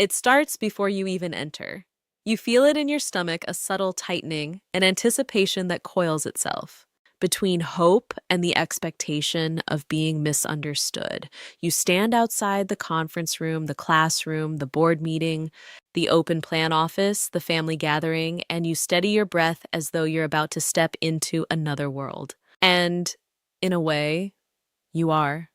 It starts before you even enter. You feel it in your stomach, a subtle tightening, an anticipation that coils itself. Between hope and the expectation of being misunderstood, you stand outside the conference room, the classroom, the board meeting, the open plan office, the family gathering, and you steady your breath as though you're about to step into another world. And in a way, you are,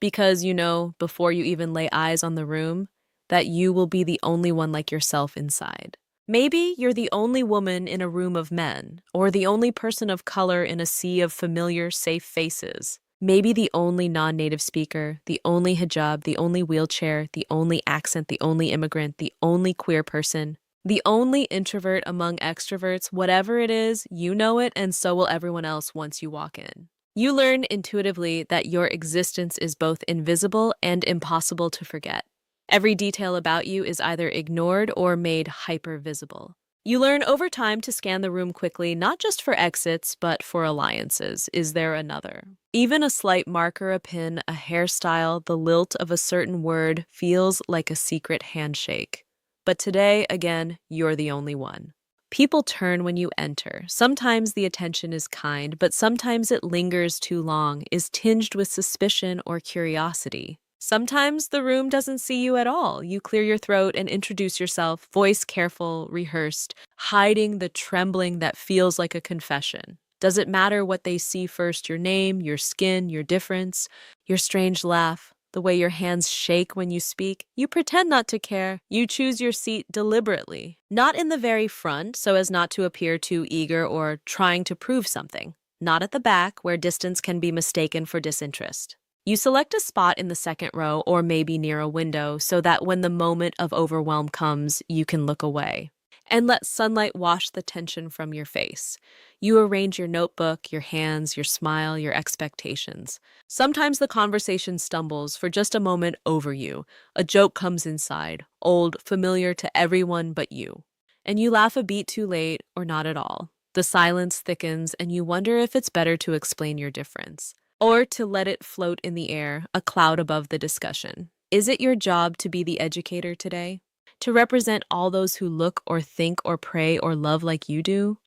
because you know before you even lay eyes on the room that you will be the only one like yourself inside. Maybe you're the only woman in a room of men, or the only person of color in a sea of familiar, safe faces. Maybe the only non native speaker, the only hijab, the only wheelchair, the only accent, the only immigrant, the only queer person, the only introvert among extroverts. Whatever it is, you know it, and so will everyone else once you walk in. You learn intuitively that your existence is both invisible and impossible to forget. Every detail about you is either ignored or made hyper-visible. You learn over time to scan the room quickly, not just for exits, but for alliances. Is there another? Even a slight marker, a pin, a hairstyle, the lilt of a certain word feels like a secret handshake. But today, again, you're the only one. People turn when you enter. Sometimes the attention is kind, but sometimes it lingers too long, is tinged with suspicion or curiosity. Sometimes the room doesn't see you at all. You clear your throat and introduce yourself, voice careful, rehearsed, hiding the trembling that feels like a confession. Does it matter what they see first? Your name, your skin, your difference, your strange laugh, the way your hands shake when you speak? You pretend not to care. You choose your seat deliberately, not in the very front so as not to appear too eager or trying to prove something, not at the back where distance can be mistaken for disinterest. You select a spot in the second row or maybe near a window so that when the moment of overwhelm comes, you can look away and let sunlight wash the tension from your face. You arrange your notebook, your hands, your smile, your expectations. Sometimes the conversation stumbles for just a moment over you. A joke comes inside, old, familiar to everyone but you. And you laugh a beat too late or not at all. The silence thickens and you wonder if it's better to explain your difference or to let it float in the air, a cloud above the discussion. Is it your job to be the educator today? To represent all those who look or think or pray or love like you do?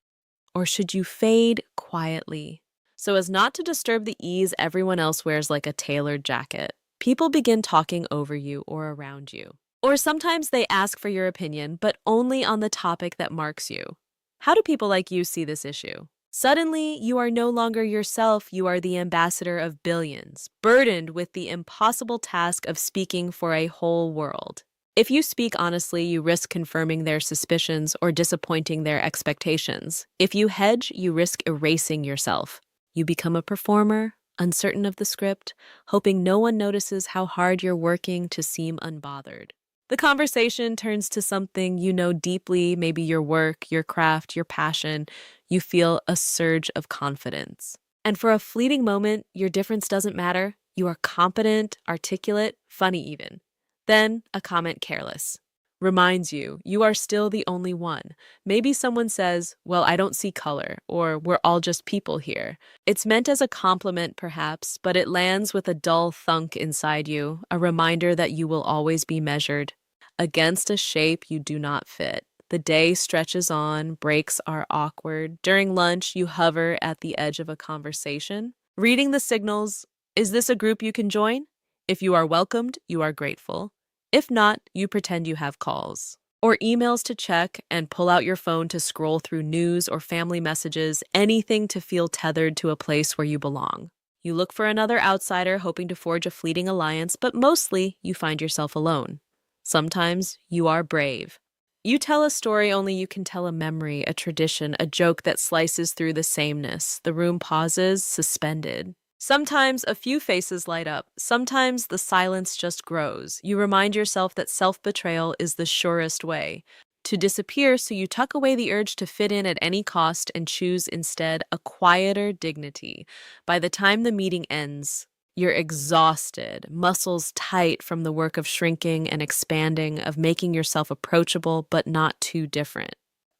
Or should you fade quietly so as not to disturb the ease everyone else wears like a tailored jacket? People begin talking over you or around you. Or sometimes they ask for your opinion, but only on the topic that marks you. How do people like you see this issue? Suddenly, you are no longer yourself, you are the ambassador of billions, burdened with the impossible task of speaking for a whole world. If you speak honestly, you risk confirming their suspicions or disappointing their expectations. If you hedge, you risk erasing yourself. You become a performer, uncertain of the script, hoping no one notices how hard you're working to seem unbothered. The conversation turns to something you know deeply, maybe your work, your craft, your passion. You feel a surge of confidence. And for a fleeting moment, your difference doesn't matter. You are competent, articulate, funny even. Then a comment careless reminds you you are still the only one. Maybe someone says, "Well, I don't see color," or "We're all just people here." It's meant as a compliment, perhaps, but it lands with a dull thunk inside you, a reminder that you will always be measured against a shape you do not fit. The day stretches on, breaks are awkward. During lunch, you hover at the edge of a conversation, reading the signals. Is this a group you can join? If you are welcomed, you are grateful. If not, you pretend you have calls or emails to check and pull out your phone to scroll through news or family messages, anything to feel tethered to a place where you belong. You look for another outsider, hoping to forge a fleeting alliance, but mostly you find yourself alone. Sometimes you are brave. You tell a story only you can tell, a memory, a tradition, a joke that slices through the sameness. The room pauses, suspended. Sometimes a few faces light up. Sometimes the silence just grows. You remind yourself that self-betrayal is the surest way to disappear, so you tuck away the urge to fit in at any cost and choose instead a quieter dignity. By the time the meeting ends, you're exhausted, muscles tight from the work of shrinking and expanding, of making yourself approachable but not too different,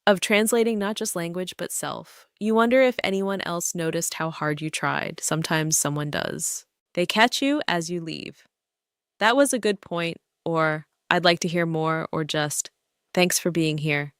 of translating not just language but self. You wonder if anyone else noticed how hard you tried. Sometimes someone does. They catch you as you leave. That was a good point, or I'd like to hear more, or just, thanks for being here.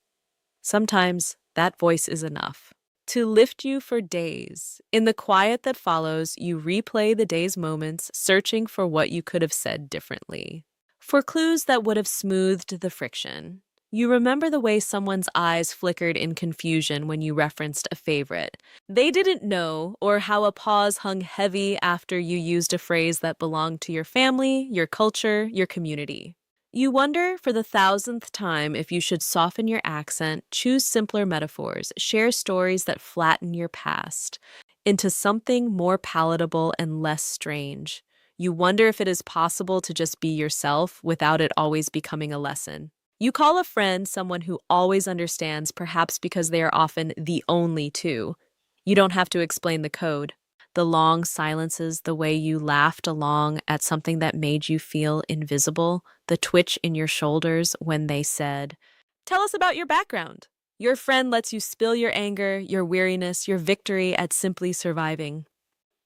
Sometimes that voice is enough to lift you for days. In the quiet that follows, you replay the day's moments, searching for what you could have said differently, for clues that would have smoothed the friction. You remember the way someone's eyes flickered in confusion when you referenced a favorite they didn't know, or how a pause hung heavy after you used a phrase that belonged to your family, your culture, your community. You wonder for the thousandth time if you should soften your accent, choose simpler metaphors, share stories that flatten your past into something more palatable and less strange. You wonder if it is possible to just be yourself without it always becoming a lesson. You call a friend someone who always understands, perhaps because they are often the only two. You don't have to explain the code. The long silences, the way you laughed along at something that made you feel invisible, the twitch in your shoulders when they said, tell us about your background. Your friend lets you spill your anger, your weariness, your victory at simply surviving.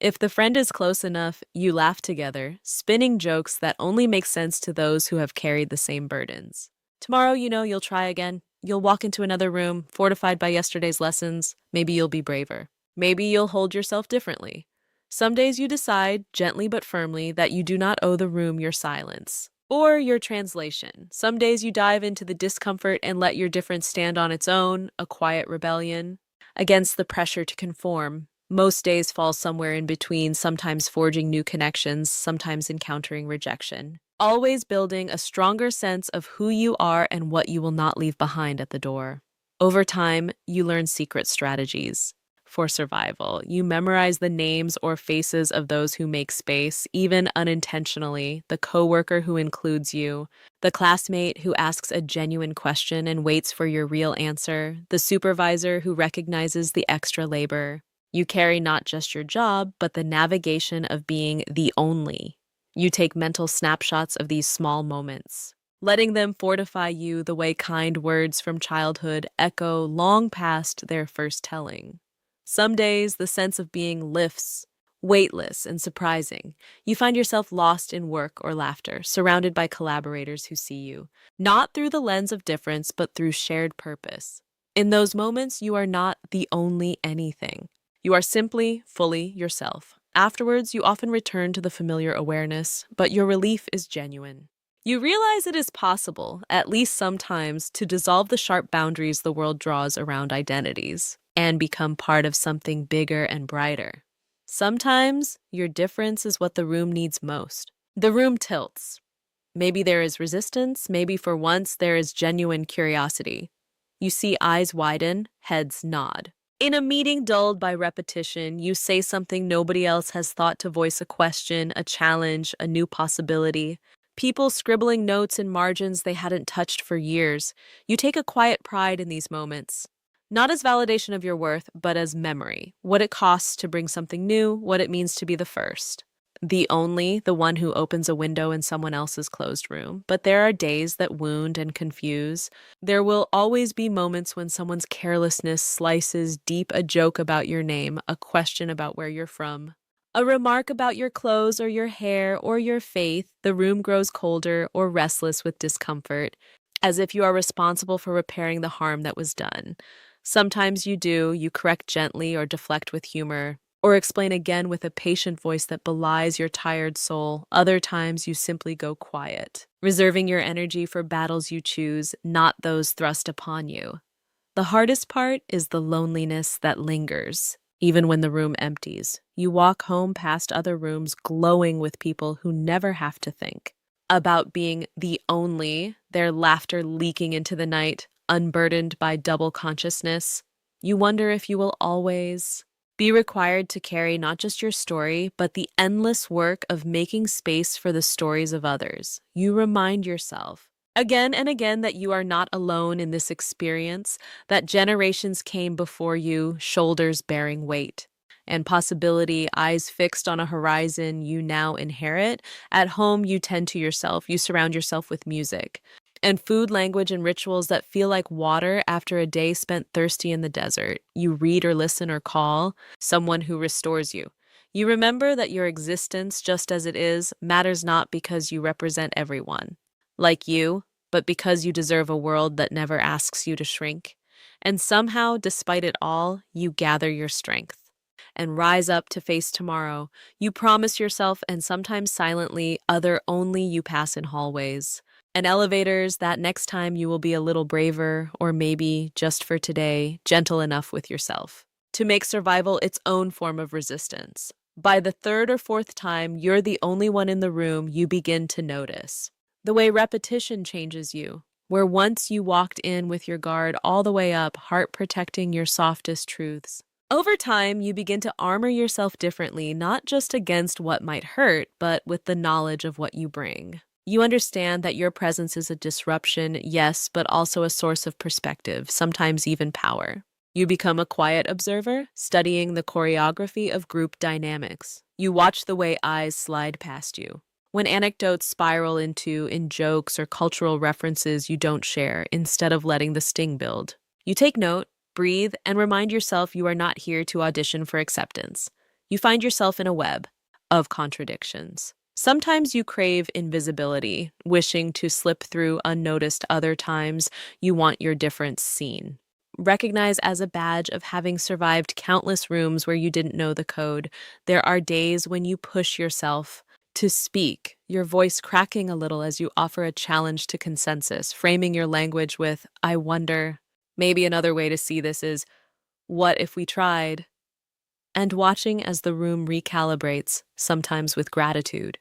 If the friend is close enough, you laugh together, spinning jokes that only make sense to those who have carried the same burdens. Tomorrow, you'll try again. You'll walk into another room, fortified by yesterday's lessons. Maybe you'll be braver. Maybe you'll hold yourself differently. Some days you decide, gently but firmly, that you do not owe the room your silence or your translation. Some days you dive into the discomfort and let your difference stand on its own, a quiet rebellion against the pressure to conform. Most days fall somewhere in between, sometimes forging new connections, sometimes encountering rejection. Always building a stronger sense of who you are and what you will not leave behind at the door. Over time, you learn secret strategies for survival. You memorize the names or faces of those who make space, even unintentionally, the coworker who includes you, the classmate who asks a genuine question and waits for your real answer, the supervisor who recognizes the extra labor. You carry not just your job, but the navigation of being the only. You take mental snapshots of these small moments, letting them fortify you the way kind words from childhood echo long past their first telling. Some days, the sense of being lifts, weightless and surprising. You find yourself lost in work or laughter, surrounded by collaborators who see you, not through the lens of difference, but through shared purpose. In those moments, you are not the only anything. You are simply, fully yourself. Afterwards, you often return to the familiar awareness, but your relief is genuine. You realize it is possible, at least sometimes, to dissolve the sharp boundaries the world draws around identities and become part of something bigger and brighter. Sometimes, your difference is what the room needs most. The room tilts. Maybe there is resistance, maybe for once there is genuine curiosity. You see eyes widen, heads nod. In a meeting dulled by repetition, you say something nobody else has thought to voice a question, a challenge, a new possibility. People scribbling notes in margins they hadn't touched for years. You take a quiet pride in these moments. Not as validation of your worth, but as memory. What it costs to bring something new, what it means to be the first. The one who opens a window in someone else's closed room. But there are days that wound and confuse. There will always be moments when someone's carelessness slices deep, a joke about your name, a question about where you're from, a remark about your clothes or your hair or your faith. The room grows colder or restless with discomfort, as if you are responsible for repairing the harm that was done. Sometimes you do, you correct gently or deflect with humor, or explain again with a patient voice that belies your tired soul. Other times you simply go quiet, reserving your energy for battles you choose, not those thrust upon you. The hardest part is the loneliness that lingers, even when the room empties. You walk home past other rooms glowing with people who never have to think about being the only, their laughter leaking into the night, unburdened by double consciousness. You wonder if you will always be required to carry not just your story, but the endless work of making space for the stories of others. You remind yourself again and again that you are not alone in this experience, that generations came before you, shoulders bearing weight and possibility, eyes fixed on a horizon you now inherit. At home, you tend to yourself. You surround yourself with music and food, language, and rituals that feel like water after a day spent thirsty in the desert. You read or listen or call someone who restores you. You remember that your existence, just as it is, matters not because you represent everyone. like you, but because you deserve a world that never asks you to shrink. And somehow, despite it all, you gather your strength and rise up to face tomorrow. You promise yourself, and sometimes silently, other only you pass in hallways and elevators, that next time you will be a little braver, or maybe, just for today, gentle enough with yourself to make survival its own form of resistance. By the third or fourth time, you're the only one in the room, you begin to notice the way repetition changes you, where once you walked in with your guard all the way up, heart protecting your softest truths. Over time, you begin to armor yourself differently, not just against what might hurt, but with the knowledge of what you bring. You understand that your presence is a disruption, yes, but also a source of perspective, sometimes even power. You become a quiet observer, studying the choreography of group dynamics. You watch the way eyes slide past you, when anecdotes spiral into in jokes or cultural references you don't share, instead of letting the sting build. You take note, breathe, and remind yourself you are not here to audition for acceptance. You find yourself in a web of contradictions. Sometimes you crave invisibility, wishing to slip through unnoticed. Other times, you want your difference seen. Recognized as a badge of having survived countless rooms where you didn't know the code, there are days when you push yourself to speak, your voice cracking a little as you offer a challenge to consensus, framing your language with, I wonder. Maybe another way to see this is, what if we tried? And watching as the room recalibrates, sometimes with gratitude,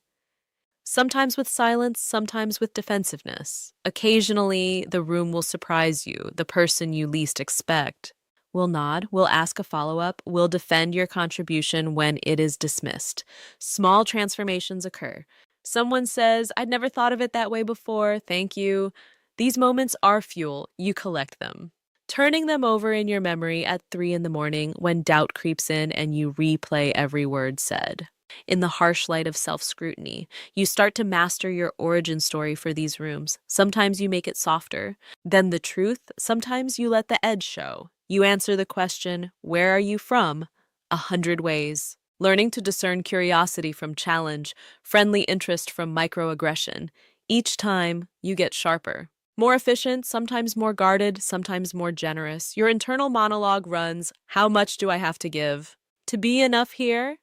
sometimes with silence, sometimes with defensiveness. Occasionally, the room will surprise you, the person you least expect will nod, will ask a follow-up, will defend your contribution when it is dismissed. Small transformations occur. Someone says, I'd never thought of it that way before, thank you. These moments are fuel, you collect them, turning them over in your memory at 3 in the morning when doubt creeps in and you replay every word said. In the harsh light of self-scrutiny, you start to master your origin story for these rooms. Sometimes you make it softer than the truth, sometimes you let the edge show. You answer the question, where are you from? 100 ways. Learning to discern curiosity from challenge, friendly interest from microaggression. Each time, you get sharper. More efficient, sometimes more guarded, sometimes more generous. Your internal monologue runs, how much do I have to give? To be enough here?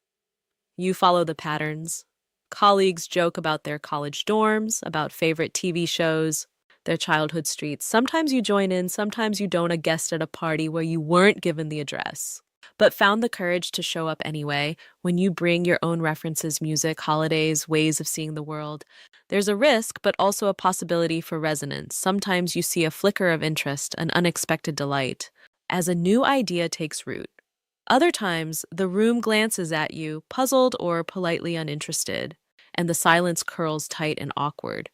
You follow the patterns. Colleagues joke about their college dorms, about favorite TV shows, their childhood streets. Sometimes you join in, sometimes you don't, a guest at a party where you weren't given the address, but found the courage to show up anyway. When you bring your own references, music, holidays, ways of seeing the world, there's a risk, but also a possibility for resonance. Sometimes you see a flicker of interest, an unexpected delight, as a new idea takes root. Other times, the room glances at you, puzzled or politely uninterested, and the silence curls tight and awkward.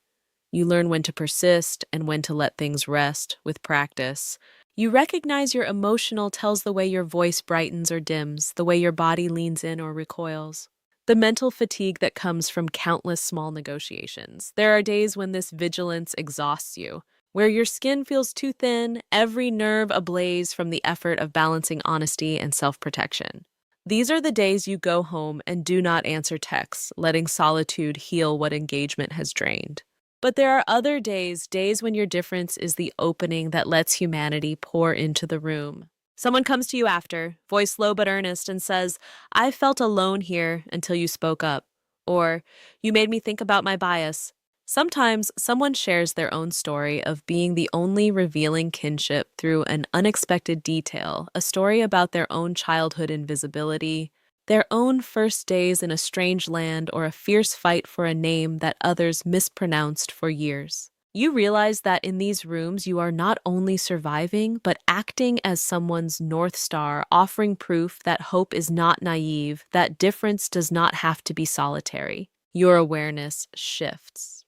You learn when to persist and when to let things rest with practice. You recognize your emotional tells, the way your voice brightens or dims, the way your body leans in or recoils. The mental fatigue that comes from countless small negotiations. There are days when this vigilance exhausts you, where your skin feels too thin, every nerve ablaze from the effort of balancing honesty and self-protection. These are the days you go home and do not answer texts, letting solitude heal what engagement has drained. But there are other days when your difference is the opening that lets humanity pour into the room. Someone comes to you after, voice low but earnest, and says, I felt alone here until you spoke up. Or, you made me think about my bias. Sometimes someone shares their own story of being the only revealing kinship through an unexpected detail, a story about their own childhood invisibility, their own first days in a strange land, or a fierce fight for a name that others mispronounced for years. You realize that in these rooms you are not only surviving, but acting as someone's North Star, offering proof that hope is not naive, that difference does not have to be solitary. Your awareness shifts.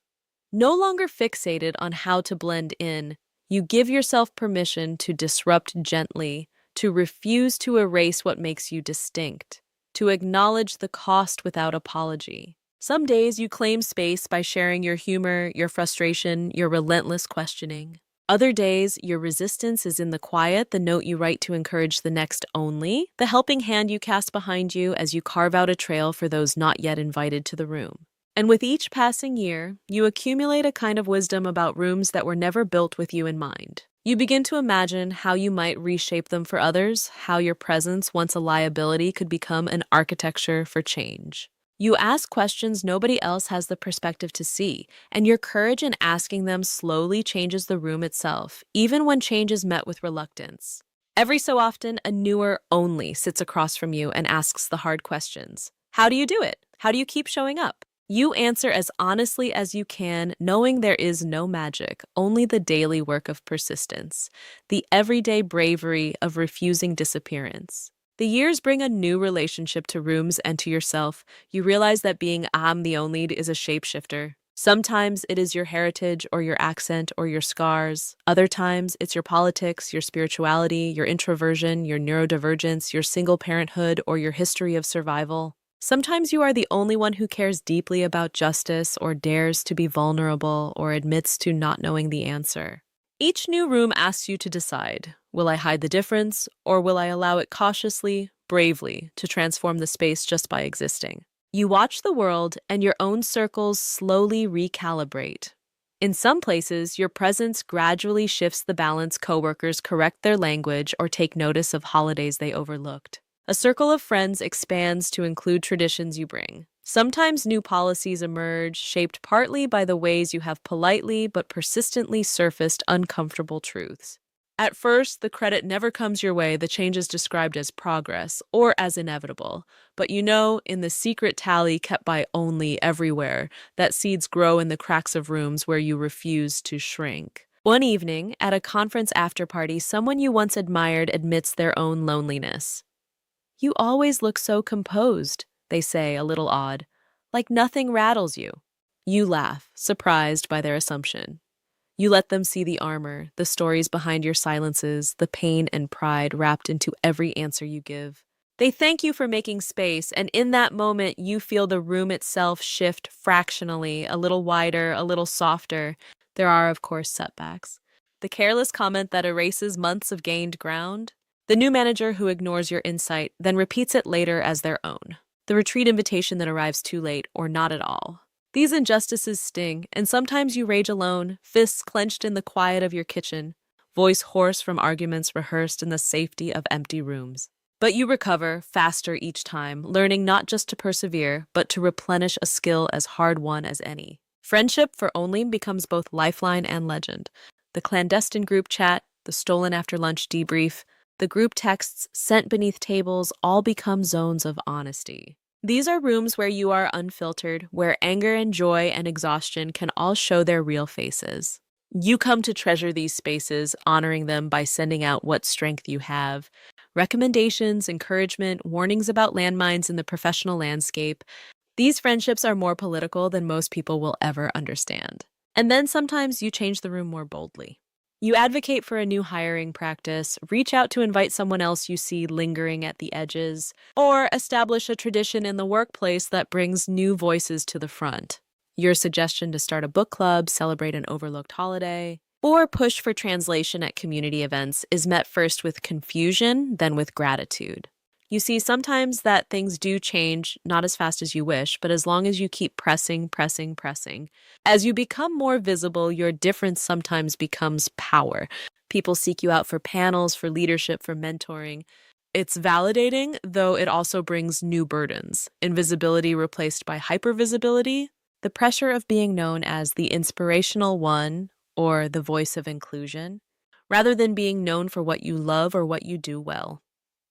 No longer fixated on how to blend in, you give yourself permission to disrupt gently, to refuse to erase what makes you distinct, to acknowledge the cost without apology. Some days you claim space by sharing your humor, your frustration, your relentless questioning. Other days, your resistance is in the quiet, the note you write to encourage the next only, the helping hand you cast behind you as you carve out a trail for those not yet invited to the room. And with each passing year, you accumulate a kind of wisdom about rooms that were never built with you in mind. You begin to imagine how you might reshape them for others, how your presence, once a liability, could become an architecture for change. You ask questions nobody else has the perspective to see, and your courage in asking them slowly changes the room itself, even when change is met with reluctance. Every so often, a newer only sits across from you and asks the hard questions. How do you do it? How do you keep showing up? You answer as honestly as you can, knowing there is no magic, only the daily work of persistence, the everyday bravery of refusing disappearance. The years bring a new relationship to rooms and to yourself. You realize that being I'm the only is a shapeshifter. Sometimes it is your heritage or your accent or your scars. Other times it's your politics, your spirituality, your introversion, your neurodivergence, your single parenthood, or your history of survival. Sometimes you are the only one who cares deeply about justice or dares to be vulnerable or admits to not knowing the answer. Each new room asks you to decide, will I hide the difference, or will I allow it cautiously, bravely, to transform the space just by existing? You watch the world and your own circles slowly recalibrate. In some places, your presence gradually shifts the balance. Coworkers correct their language or take notice of holidays they overlooked. A circle of friends expands to include traditions you bring. Sometimes new policies emerge, shaped partly by the ways you have politely but persistently surfaced uncomfortable truths. At first, the credit never comes your way. The change is described as progress or as inevitable. But you know, in the secret tally kept by only everywhere, that seeds grow in the cracks of rooms where you refuse to shrink. One evening, at a conference after party, someone you once admired admits their own loneliness. You always look so composed, they say, a little odd, like nothing rattles you. You laugh, surprised by their assumption. You let them see the armor, the stories behind your silences, the pain and pride wrapped into every answer you give. They thank you for making space, and in that moment, you feel the room itself shift fractionally, a little wider, a little softer. There are, of course, setbacks. The careless comment that erases months of gained ground. The new manager who ignores your insight, then repeats it later as their own. The retreat invitation that arrives too late or not at all. These injustices sting, and sometimes you rage alone, fists clenched in the quiet of your kitchen, voice hoarse from arguments rehearsed in the safety of empty rooms. But you recover, faster each time, learning not just to persevere, but to replenish a skill as hard-won as any. Friendship for Only becomes both lifeline and legend. The clandestine group chat, the stolen after-lunch debrief, the group texts sent beneath tables all become zones of honesty. These are rooms where you are unfiltered, where anger and joy and exhaustion can all show their real faces. You come to treasure these spaces, honoring them by sending out what strength you have. Recommendations, encouragement, warnings about landmines in the professional landscape. These friendships are more political than most people will ever understand. And then sometimes you change the room more boldly. You advocate for a new hiring practice, reach out to invite someone else you see lingering at the edges, or establish a tradition in the workplace that brings new voices to the front. Your suggestion to start a book club, celebrate an overlooked holiday, or push for translation at community events is met first with confusion, then with gratitude. You see, sometimes that things do change, not as fast as you wish, but as long as you keep pressing. As you become more visible, your difference sometimes becomes power. People seek you out for panels, for leadership, for mentoring. It's validating, though it also brings new burdens. Invisibility replaced by hypervisibility, the pressure of being known as the inspirational one or the voice of inclusion, rather than being known for what you love or what you do well.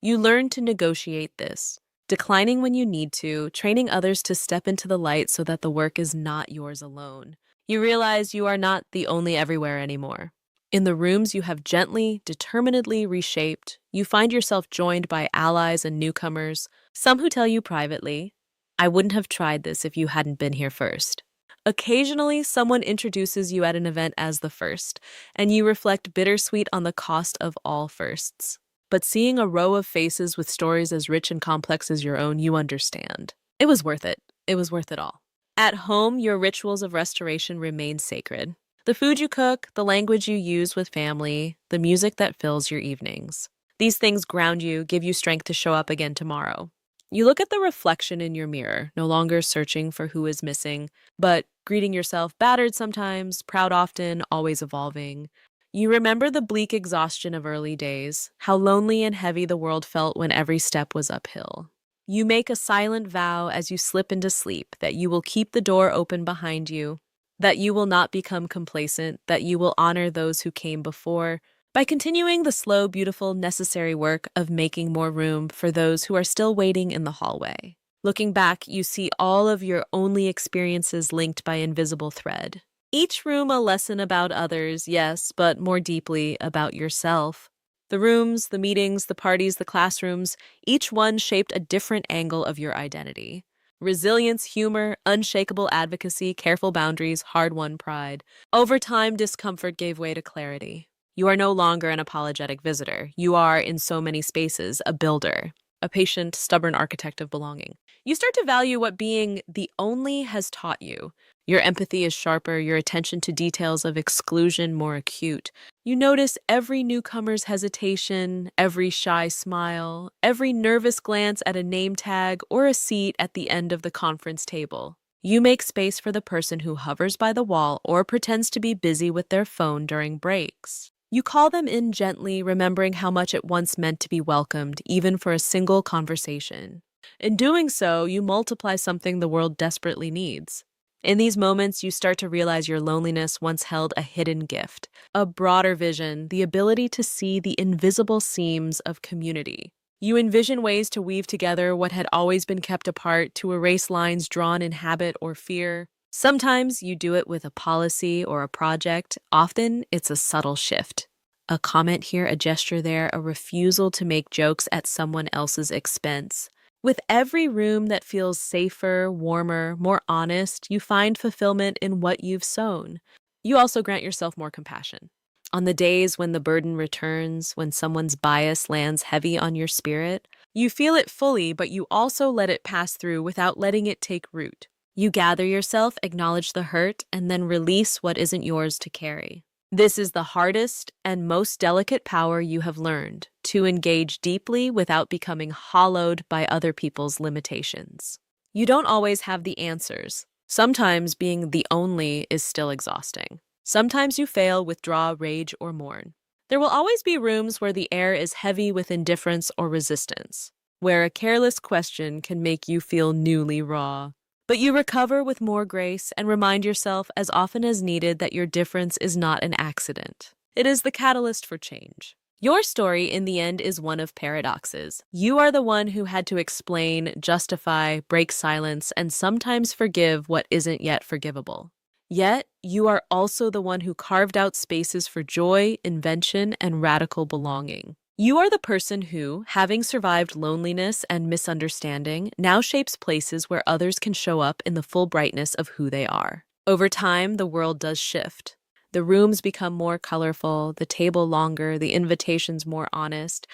You learn to negotiate this, declining when you need to, training others to step into the light so that the work is not yours alone. You realize you are not the only everywhere anymore. In the rooms you have gently, determinedly reshaped, you find yourself joined by allies and newcomers, some who tell you privately, I wouldn't have tried this if you hadn't been here first. Occasionally, someone introduces you at an event as the first, and you reflect bittersweet on the cost of all firsts. But seeing a row of faces with stories as rich and complex as your own, you understand. It was worth it. It was worth it all. At home, your rituals of restoration remain sacred. The food you cook, the language you use with family, the music that fills your evenings. These things ground you, give you strength to show up again tomorrow. You look at the reflection in your mirror, no longer searching for who is missing, but greeting yourself battered sometimes, proud often, always evolving. You remember the bleak exhaustion of early days, how lonely and heavy the world felt when every step was uphill. You make a silent vow as you slip into sleep that you will keep the door open behind you, that you will not become complacent, that you will honor those who came before, by continuing the slow, beautiful, necessary work of making more room for those who are still waiting in the hallway. Looking back, you see all of your only experiences linked by invisible thread. Each room a lesson about others, yes, but more deeply about yourself. The rooms, the meetings, the parties, the classrooms, each one shaped a different angle of your identity. Resilience, humor, unshakable advocacy, careful boundaries, hard-won pride. Over time, discomfort gave way to clarity. You are no longer an apologetic visitor. You are, in so many spaces, a builder, a patient, stubborn architect of belonging. You start to value what being the only has taught you. Your empathy is sharper, your attention to details of exclusion more acute. You notice every newcomer's hesitation, every shy smile, every nervous glance at a name tag or a seat at the end of the conference table. You make space for the person who hovers by the wall or pretends to be busy with their phone during breaks. You call them in gently, remembering how much it once meant to be welcomed, even for a single conversation. In doing so, you multiply something the world desperately needs. In these moments, you start to realize your loneliness once held a hidden gift, a broader vision, the ability to see the invisible seams of community. You envision ways to weave together what had always been kept apart, to erase lines drawn in habit or fear. Sometimes you do it with a policy or a project. Often it's a subtle shift. A comment here, a gesture there, a refusal to make jokes at someone else's expense. With every room that feels safer, warmer, more honest, you find fulfillment in what you've sown. You also grant yourself more compassion. On the days when the burden returns, when someone's bias lands heavy on your spirit, you feel it fully, but you also let it pass through without letting it take root. You gather yourself, acknowledge the hurt, and then release what isn't yours to carry. This is the hardest and most delicate power you have learned, to engage deeply without becoming hollowed by other people's limitations. You don't always have the answers. Sometimes being the only is still exhausting. Sometimes you fail, withdraw, rage, or mourn. There will always be rooms where the air is heavy with indifference or resistance, where a careless question can make you feel newly raw. But you recover with more grace and remind yourself as often as needed that your difference is not an accident. It is the catalyst for change. Your story, in the end, is one of paradoxes. You are the one who had to explain, justify, break silence, and sometimes forgive what isn't yet forgivable. Yet, you are also the one who carved out spaces for joy, invention, and radical belonging. You are the person who, having survived loneliness and misunderstanding, now shapes places where others can show up in the full brightness of who they are. Over time, the world does shift. The rooms become more colorful, the table longer, the invitations more honest.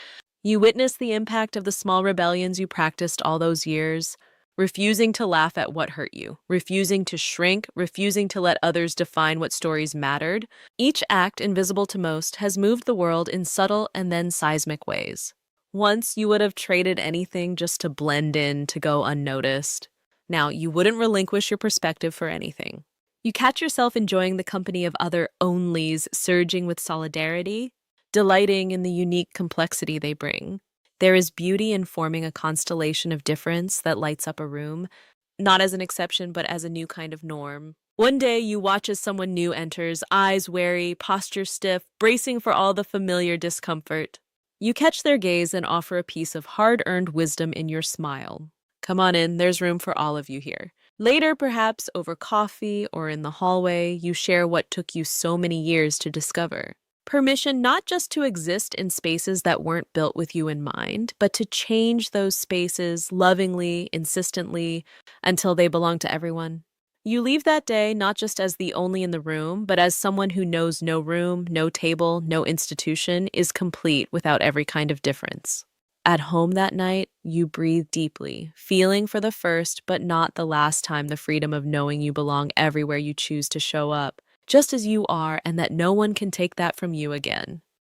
You witness the impact of the small rebellions you practiced all those years, refusing to laugh at what hurt you, refusing to shrink, refusing to let others define what stories mattered. Each act, invisible to most, has moved the world in subtle and then seismic ways. Once, you would have traded anything just to blend in, to go unnoticed. Now, you wouldn't relinquish your perspective for anything. You catch yourself enjoying the company of other onlys, surging with solidarity, delighting in the unique complexity they bring. There is beauty in forming a constellation of difference that lights up a room, not as an exception, but as a new kind of norm. One day, you watch as someone new enters, eyes wary, posture stiff, bracing for all the familiar discomfort. You catch their gaze and offer a piece of hard-earned wisdom in your smile. Come on in, there's room for all of you here. Later, perhaps over coffee or in the hallway, you share what took you so many years to discover. Permission not just to exist in spaces that weren't built with you in mind, but to change those spaces lovingly, insistently, until they belong to everyone. You leave that day not just as the only in the room, but as someone who knows no room, no table, no institution is complete without every kind of difference. At home that night, you breathe deeply, feeling for the first but not the last time the freedom of knowing you belong everywhere you choose to show up, just as you are, and that no one can take that from you again.